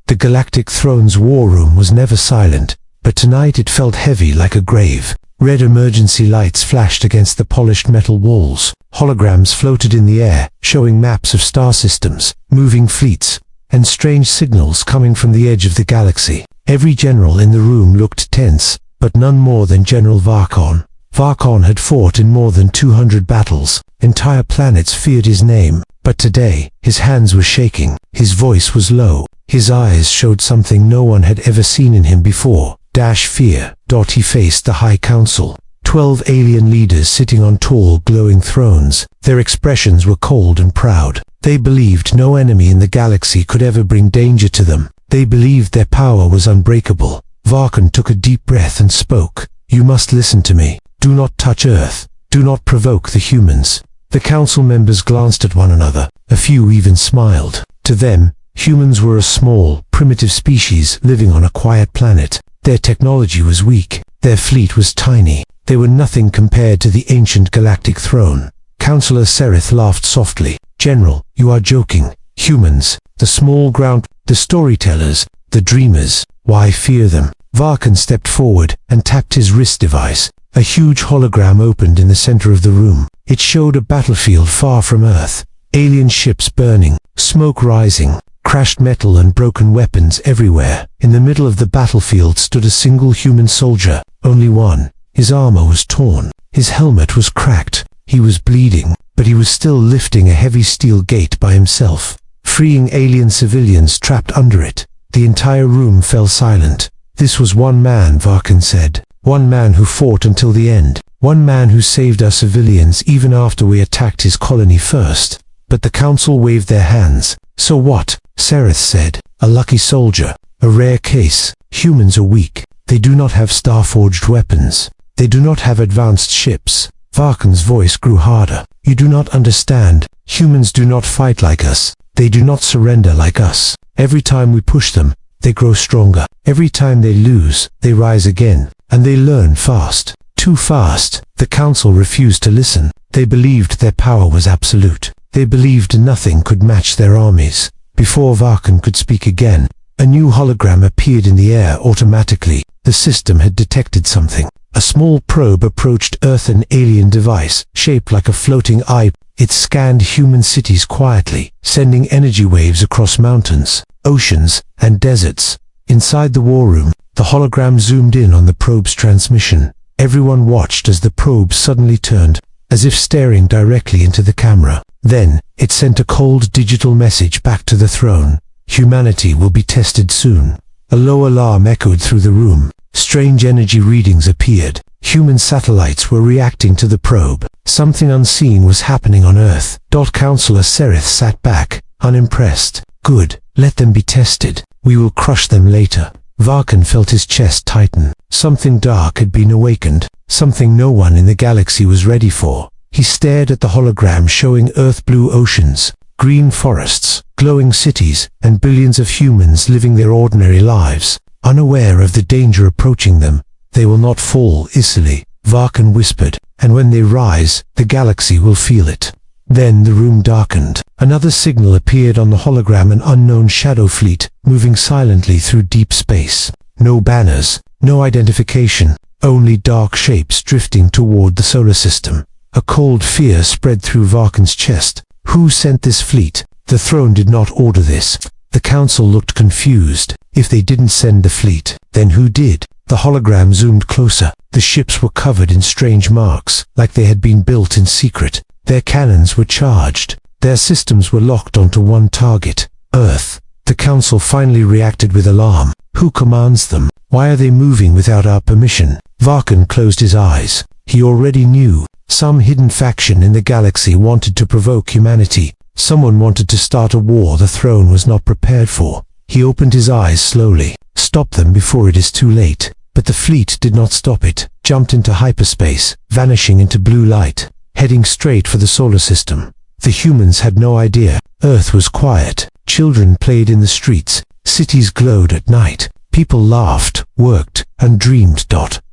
The Galactic Throne's war room was never silent, but tonight it felt heavy like a grave. Red emergency lights flashed against the polished metal walls. Holograms floated in the air, showing maps of star systems, moving fleets, and strange signals coming from the edge of the galaxy. Every general in the room looked tense, but none more than General Varkon. Varkon had fought in more than 200 battles. Entire planets feared his name, but today, his hands were shaking, his voice was low, his eyes showed something no one had ever seen in him before. Fear. He faced the High Council. 12 alien leaders sitting on tall, glowing thrones. Their expressions were cold and proud. They believed no enemy in the galaxy could ever bring danger to them. They believed their power was unbreakable. Varkon took a deep breath and spoke. "You must listen to me. Do not touch Earth. Do not provoke the humans." The council members glanced at one another. A few even smiled. To them, humans were a small, primitive species living on a quiet planet. Their technology was weak. Their fleet was tiny. They were nothing compared to the ancient Galactic Throne. Councillor Sereth laughed softly. "General, you are joking. Humans, the small ground, the storytellers, the dreamers, why fear them?" Varkon stepped forward and tapped his wrist device. A huge hologram opened in the center of the room. It showed a battlefield far from Earth. Alien ships burning, smoke rising, crashed metal and broken weapons everywhere. In the middle of the battlefield stood a single human soldier, only one. His armor was torn. His helmet was cracked. He was bleeding, but he was still lifting a heavy steel gate by himself, freeing alien civilians trapped under it. The entire room fell silent. "This was one man," Varkon said. "One man who fought until the end. One man who saved our civilians even after we attacked his colony first." But the council waved their hands. "So what?" Sereth said. "A lucky soldier. A rare case. Humans are weak. They do not have star-forged weapons. They do not have advanced ships." Varkon's voice grew harder. "You do not understand. Humans do not fight like us. They do not surrender like us. Every time we push them, they grow stronger. Every time they lose, they rise again. And they learn fast. Too fast." The council refused to listen. They believed their power was absolute. They believed nothing could match their armies. Before Varkon could speak again, a new hologram appeared in the air automatically. The system had detected something. A small probe approached Earth, an alien device, shaped like a floating eye. It scanned human cities quietly, sending energy waves across mountains, oceans, and deserts. Inside the war room, the hologram zoomed in on the probe's transmission. Everyone watched as the probe suddenly turned, as if staring directly into the camera. Then, it sent a cold digital message back to the throne. "Humanity will be tested soon." A low alarm echoed through the room. Strange energy readings appeared. Human satellites were reacting to the probe. Something unseen was happening on Earth. Councillor Sereth sat back, unimpressed. "Good, let them be tested. We will crush them later." Varkon felt his chest tighten. Something dark had been awakened, something no one in the galaxy was ready for. He stared at the hologram showing Earth-blue oceans, green forests, glowing cities, and billions of humans living their ordinary lives, unaware of the danger approaching them. "They will not fall easily," Varkon whispered, "and when they rise, the galaxy will feel it." Then the room darkened. Another signal appeared on the hologram, an unknown shadow fleet, moving silently through deep space. No banners, no identification, only dark shapes drifting toward the solar system. A cold fear spread through Varkon's chest. Who sent this fleet? The throne did not order this. The council looked confused. If they didn't send the fleet, then who did? The hologram zoomed closer. The ships were covered in strange marks, like they had been built in secret. Their cannons were charged. Their systems were locked onto one target, Earth. The council finally reacted with alarm. Who commands them? Why are they moving without our permission? Varkon closed his eyes. He already knew. Some hidden faction in the galaxy wanted to provoke humanity. Someone wanted to start a war the throne was not prepared for. He opened his eyes slowly. Stop them before it is too late. But the fleet did not stop it. Jumped into hyperspace, vanishing into blue light, heading straight for the solar system. The humans had no idea. Earth was quiet. Children played in the streets. Cities glowed at night. People laughed, worked, and dreamed.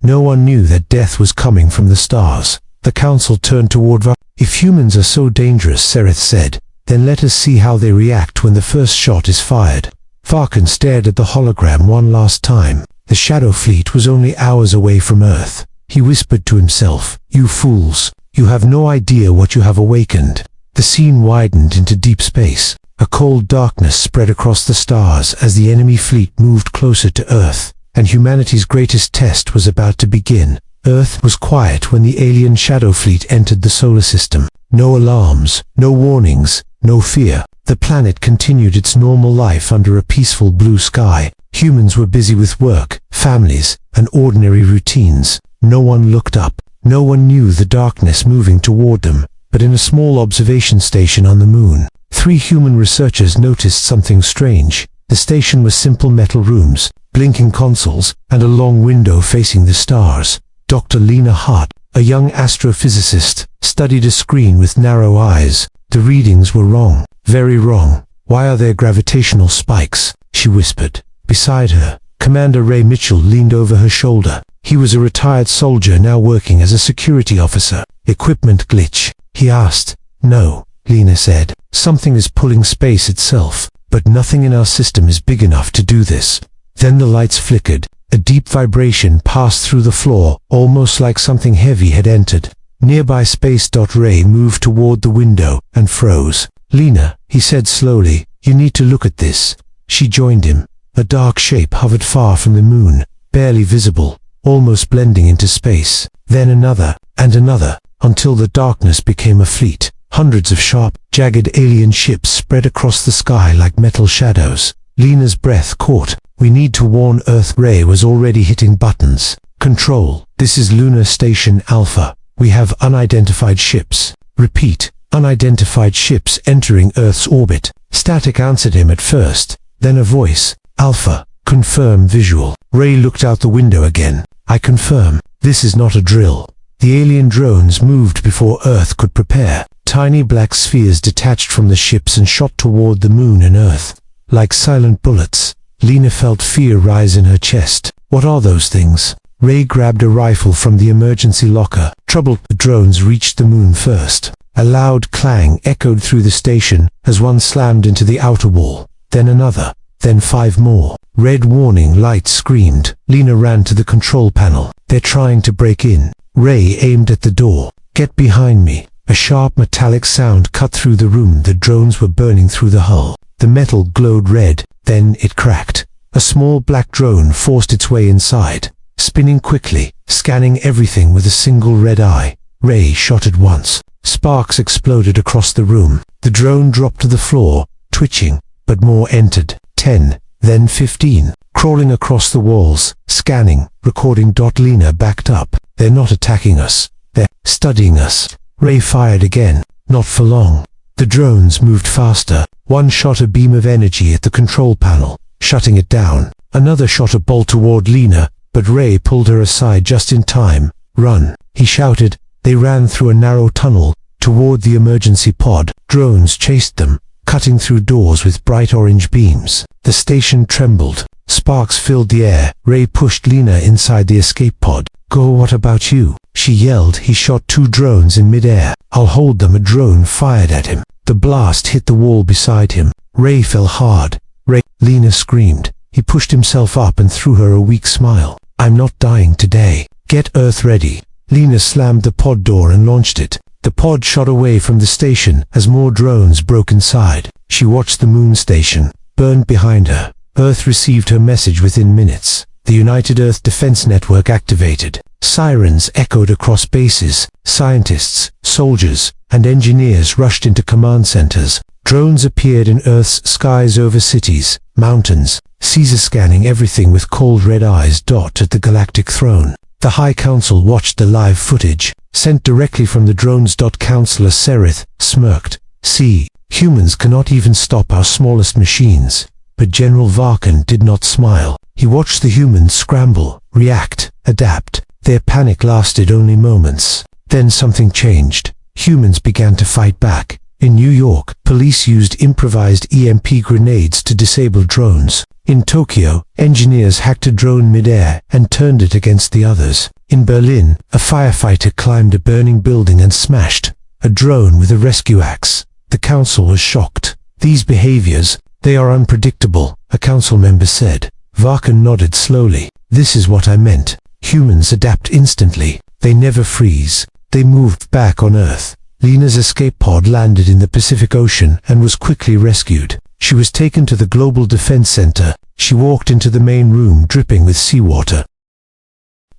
No one knew that death was coming from the stars. The council turned toward Varkon. "If humans are so dangerous," Sereth said, "then let us see how they react when the first shot is fired." Varkan stared at the hologram one last time. The Shadow Fleet was only hours away from Earth. He whispered to himself, "You fools, you have no idea what you have awakened." The scene widened into deep space. A cold darkness spread across the stars as the enemy fleet moved closer to Earth, and humanity's greatest test was about to begin. Earth was quiet when the alien Shadow Fleet entered the solar system. No alarms, no warnings, no fear. The planet continued its normal life under a peaceful blue sky. Humans were busy with work, families, and ordinary routines. No one looked up. No one knew the darkness moving toward them. But in a small observation station on the moon, 3 human researchers noticed something strange. The station was simple metal rooms, blinking consoles, and a long window facing the stars. Dr. Lena Hart, a young astrophysicist, studied a screen with narrow eyes. The readings were wrong, very wrong. "Why are there gravitational spikes?" she whispered. Beside her, Commander Ray Mitchell leaned over her shoulder. He was a retired soldier now working as a security officer. "Equipment glitch?" he asked. "No," Lena said. "Something is pulling space itself, but nothing in our system is big enough to do this." Then the lights flickered. A deep vibration passed through the floor, almost like something heavy had entered. Nearby Space. Ray moved toward the window and froze. "Lena," he said slowly, "you need to look at this." She joined him. A dark shape hovered far from the moon, barely visible, almost blending into space. Then another, and another, until the darkness became a fleet. Hundreds of sharp, jagged alien ships spread across the sky like metal shadows. Lena's breath caught. "We need to warn Earth." Ray was already hitting buttons. "Control, this is Lunar Station Alpha. We have unidentified ships." "Repeat, unidentified ships entering Earth's orbit." Static answered him at first, then a voice. "Alpha, confirm visual." Ray looked out the window again. "I confirm. This is not a drill." The alien drones moved before Earth could prepare. Tiny black spheres detached from the ships and shot toward the moon and Earth. Like silent bullets. Lena felt fear rise in her chest. "What are those things?" Ray grabbed a rifle from the emergency locker. Troubled, the drones reached the moon first. A loud clang echoed through the station as one slammed into the outer wall. Then another. Then 5 more. Red warning lights screamed. Lena ran to the control panel. "They're trying to break in." Ray aimed at the door. "Get behind me." A sharp metallic sound cut through the room. The drones were burning through the hull. The metal glowed red, then it cracked. A small black drone forced its way inside, spinning quickly, scanning everything with a single red eye. Ray shot it once. Sparks exploded across the room. The drone dropped to the floor, twitching, but more entered. 10, then 15, crawling across the walls, scanning, recording. Lena backed up. "They're not attacking us. They're studying us." Ray fired again. Not for long. The drones moved faster. One shot a beam of energy at the control panel, shutting it down. Another shot a bolt toward Lena, but Ray pulled her aside just in time. "Run," he shouted. They ran through a narrow tunnel, toward the emergency pod. Drones chased them, cutting through doors with bright orange beams. The station trembled. Sparks filled the air. Ray pushed Lena inside the escape pod. "Go, what about you?" she yelled. He shot 2 drones in midair. "I'll hold them." A drone fired at him. The blast hit the wall beside him. Ray fell hard. "Ray!" Lena screamed. He pushed himself up and threw her a weak smile. "I'm not dying today. Get Earth ready." Lena slammed the pod door and launched it. The pod shot away from the station as more drones broke inside. She watched the moon station, burned behind her. Earth received her message within minutes. The United Earth Defense Network activated. Sirens echoed across bases. Scientists, soldiers, and engineers rushed into command centers. Drones appeared in Earth's skies over cities, mountains, Caesar scanning everything with cold red eyes. At the Galactic throne, the High Council watched the live footage, sent directly from the drones. Counselor Sereth smirked. "See, humans cannot even stop our smallest machines." But General Varkan did not smile. He watched the humans scramble, react, adapt. Their panic lasted only moments. Then something changed. Humans began to fight back. In New York, police used improvised EMP grenades to disable drones. In Tokyo, engineers hacked a drone midair and turned it against the others. In Berlin, a firefighter climbed a burning building and smashed a drone with a rescue axe. The council was shocked. These behaviors, They are unpredictable, a council member said. Varkan nodded slowly. This is what I meant. Humans adapt instantly. They never freeze. They moved back on Earth. Lena's escape pod landed in the Pacific Ocean and was quickly rescued. She was taken to the Global Defense Center. She walked into the main room dripping with seawater.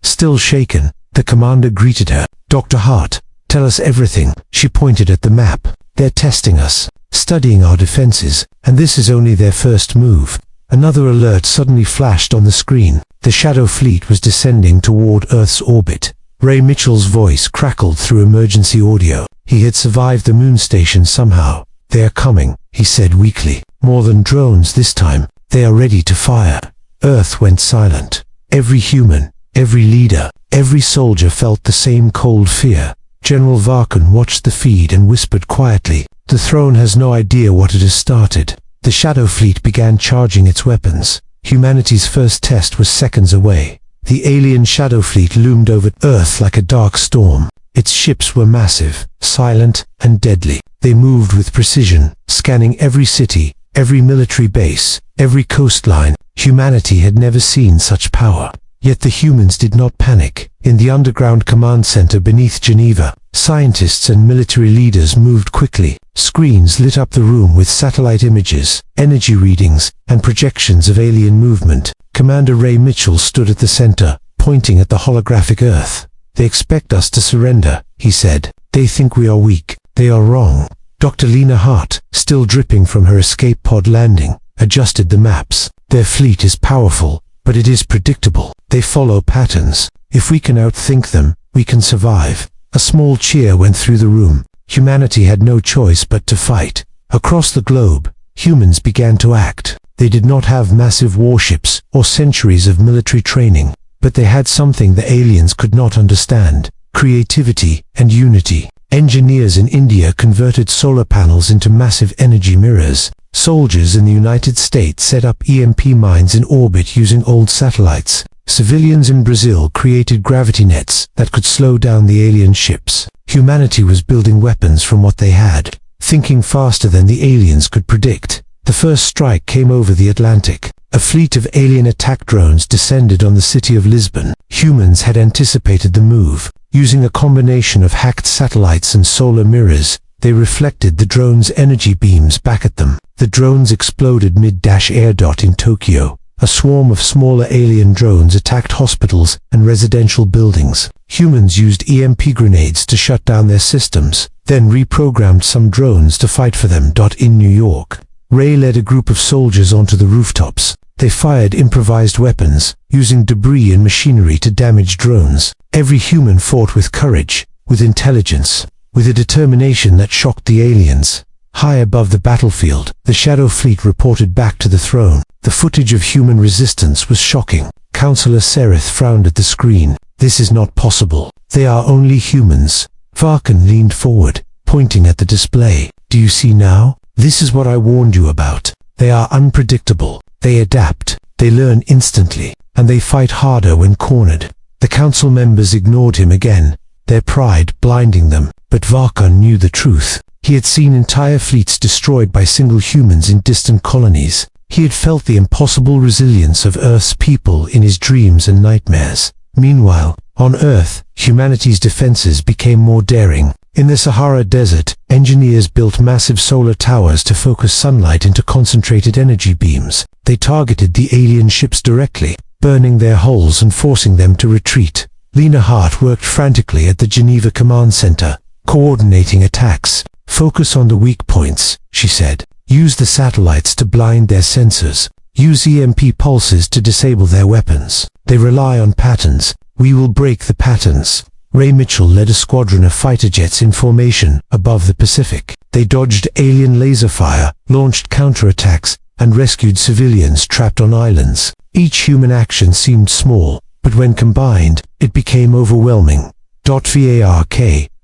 Still shaken, the commander greeted her. Dr. Hart, tell us everything. She pointed at the map. They're testing us, studying our defenses, and this is only their first move. Another alert suddenly flashed on the screen. The Shadow Fleet was descending toward Earth's orbit. Ray Mitchell's voice crackled through emergency audio. He had survived the moon station somehow. They are coming, he said weakly. More than drones this time. They are ready to fire. Earth went silent. Every human, every leader, every soldier felt the same cold fear. General Varkan watched the feed and whispered quietly, "The throne has no idea what it has started." The Shadow Fleet began charging its weapons. Humanity's first test was seconds away. The alien Shadow Fleet loomed over Earth like a dark storm. Its ships were massive, silent, and deadly. They moved with precision, scanning every city, every military base, every coastline. Humanity had never seen such power. Yet the humans did not panic. In the underground command center beneath Geneva, scientists and military leaders moved quickly. Screens lit up the room with satellite images, energy readings, and projections of alien movement. Commander Ray Mitchell stood at the center, pointing at the holographic Earth. "They expect us to surrender," he said. "They think we are weak. They are wrong." Dr. Lena Hart, still dripping from her escape pod landing, adjusted the maps. "Their fleet is powerful, but it is predictable. They follow patterns. If we can outthink them, we can survive." A small cheer went through the room. Humanity had no choice but to fight. Across the globe, humans began to act. They did not have massive warships or centuries of military training, but they had something the aliens could not understand: creativity and unity. Engineers in India converted solar panels into massive energy mirrors. Soldiers in the United States set up EMP mines in orbit using old satellites. Civilians in Brazil created gravity nets that could slow down the alien ships. Humanity was building weapons from what they had, thinking faster than the aliens could predict. The first strike came over the Atlantic. A fleet of alien attack drones descended on the city of Lisbon. Humans had anticipated the move. Using a combination of hacked satellites and solar mirrors, they reflected the drones' energy beams back at them. The drones exploded mid-air. In Tokyo, a swarm of smaller alien drones attacked hospitals and residential buildings. Humans used EMP grenades to shut down their systems, then reprogrammed some drones to fight for them. In New York, Ray led a group of soldiers onto the rooftops. They fired improvised weapons, using debris and machinery to damage drones. Every human fought with courage, with intelligence, with a determination that shocked the aliens. High above the battlefield, the Shadow Fleet reported back to the throne. The footage of human resistance was shocking. Counselor Sereth frowned at the screen. "This is not possible. They are only humans." Varkan leaned forward, pointing at the display. "Do you see now? This is what I warned you about. They are unpredictable. They adapt. They learn instantly. And they fight harder when cornered." The council members ignored him again, their pride blinding them. But Varkan knew the truth. He had seen entire fleets destroyed by single humans in distant colonies. He had felt the impossible resilience of Earth's people in his dreams and nightmares. Meanwhile, on Earth, humanity's defenses became more daring. In the Sahara Desert, engineers built massive solar towers to focus sunlight into concentrated energy beams. They targeted the alien ships directly, burning their hulls and forcing them to retreat. Lena Hart worked frantically at the Geneva Command Center, coordinating attacks. "Focus on the weak points," she said. "Use the satellites to blind their sensors. Use EMP pulses to disable their weapons. They rely on patterns. We will break the patterns." Ray Mitchell led a squadron of fighter jets in formation above the Pacific. They dodged alien laser fire, launched counterattacks, and rescued civilians trapped on islands. Each human action seemed small, but when combined, it became overwhelming. Vark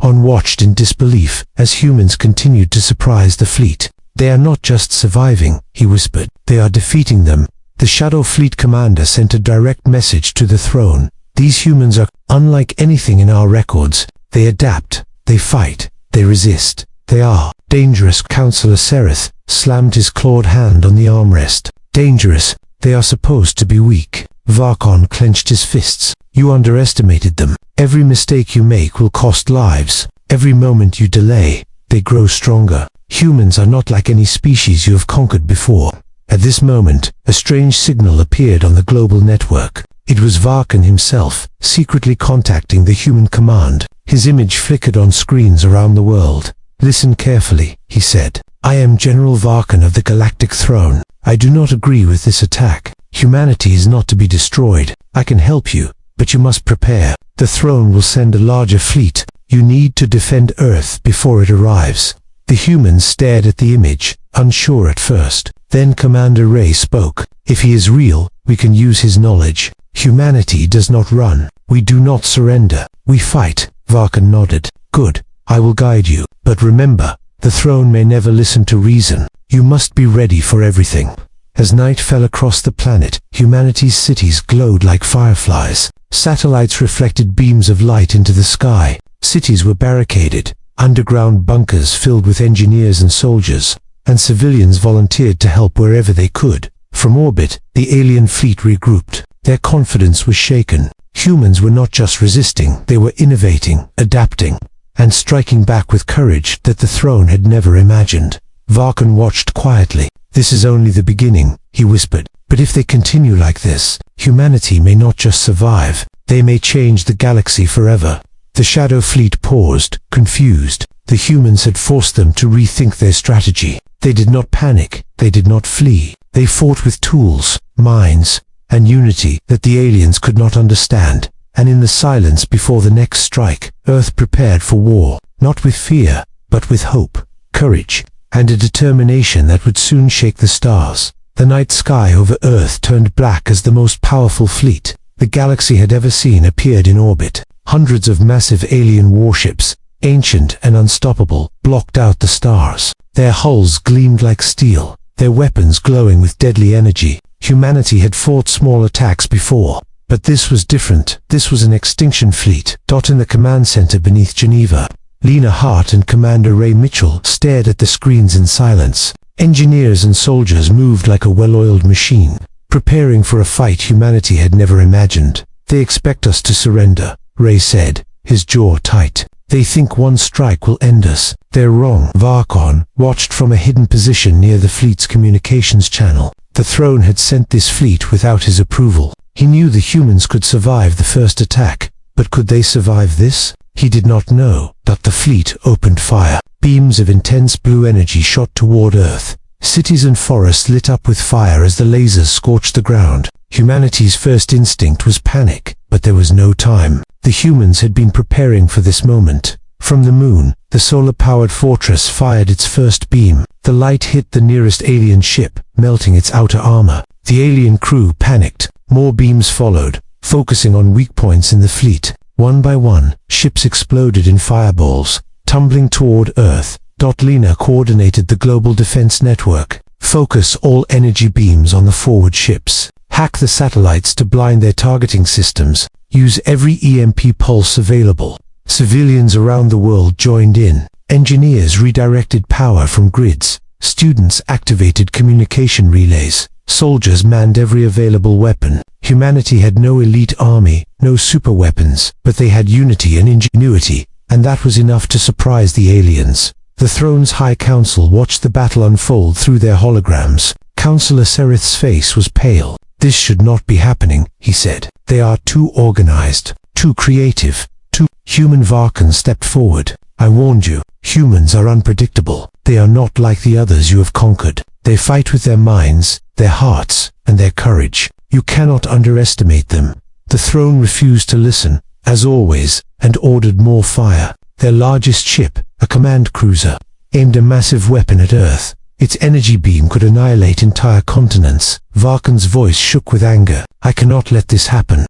watched in disbelief as humans continued to surprise the fleet. "They are not just surviving," he whispered. "They are defeating them." The Shadow Fleet commander sent a direct message to the throne. "These humans are unlike anything in our records. They adapt, they fight, they resist. They are dangerous. Counselor Sereth slammed his clawed hand on the armrest. Dangerous. They are supposed to be weak. Varkon clenched his fists. You underestimated them. Every mistake you make will cost lives. Every moment you delay, they grow stronger. Humans are not like any species you have conquered before. At this moment, a strange signal appeared on the global network. It was Varkon himself, secretly contacting the human command. His image flickered on screens around the world. Listen carefully, he said. I am General Varkon of the Galactic Throne. I do not agree with this attack. Humanity is not to be destroyed. I can help you, but you must prepare. The throne will send a larger fleet. You need to defend Earth before it arrives. The humans stared at the image, unsure at first. Then Commander Ray spoke. If he is real, we can use his knowledge. Humanity does not run. We do not surrender. We fight. Varkon nodded. Good. I will guide you. But remember, the throne may never listen to reason. You must be ready for everything. As night fell across the planet, humanity's cities glowed like fireflies. Satellites reflected beams of light into the sky. Cities were barricaded, underground bunkers filled with engineers and soldiers, and civilians volunteered to help wherever they could. From orbit, the alien fleet regrouped. Their confidence was shaken. Humans were not just resisting, they were innovating, adapting, and striking back with courage that the throne had never imagined. Varkon watched quietly. This is only the beginning, he whispered. But if they continue like this, humanity may not just survive, they may change the galaxy forever. The Shadow Fleet paused, confused. The humans had forced them to rethink their strategy. They did not panic, they did not flee. They fought with tools, minds, and unity that the aliens could not understand. And in the silence before the next strike, Earth prepared for war, not with fear, but with hope, courage, and a determination that would soon shake the stars. The night sky over Earth turned black as the most powerful fleet the galaxy had ever seen appeared in orbit. Hundreds of massive alien warships, ancient and unstoppable, blocked out the stars. Their hulls gleamed like steel, their weapons glowing with deadly energy. Humanity had fought small attacks before, but this was different. This was an extinction fleet. In the command center beneath Geneva, Lena Hart and Commander Ray Mitchell stared at the screens in silence. Engineers and soldiers moved like a well-oiled machine, preparing for a fight humanity had never imagined. They expect us to surrender, Ray said, his jaw tight. They think one strike will end us. They're wrong. Varkon watched from a hidden position near the fleet's communications channel. The throne had sent this fleet without his approval. He knew the humans could survive the first attack, but could they survive this? He did not know. The fleet opened fire. Beams of intense blue energy shot toward Earth. Cities and forests lit up with fire as the lasers scorched the ground. Humanity's first instinct was panic, but there was no time. The humans had been preparing for this moment. From the moon, the solar-powered fortress fired its first beam. The light hit the nearest alien ship, melting its outer armor. The alien crew panicked. More beams followed, focusing on weak points in the fleet. One by one, ships exploded in fireballs, tumbling toward Earth. Lena coordinated the global defense network. Focus all energy beams on the forward ships. Hack the satellites to blind their targeting systems. Use every EMP pulse available. Civilians around the world joined in. Engineers redirected power from grids. Students activated communication relays. Soldiers manned every available weapon. Humanity had no elite army, no superweapons, but they had unity and ingenuity, and that was enough to surprise the aliens. The throne's High Council watched the battle unfold through their holograms. Counselor Sereth's face was pale. This should not be happening, he said. They are too organized, too creative, too... Human Varkon stepped forward. I warned you, humans are unpredictable. They are not like the others you have conquered. They fight with their minds, their hearts, and their courage. You cannot underestimate them. The throne refused to listen, as always, and ordered more fire. Their largest ship, a command cruiser, aimed a massive weapon at Earth. Its energy beam could annihilate entire continents. Varkon's voice shook with anger. I cannot let this happen.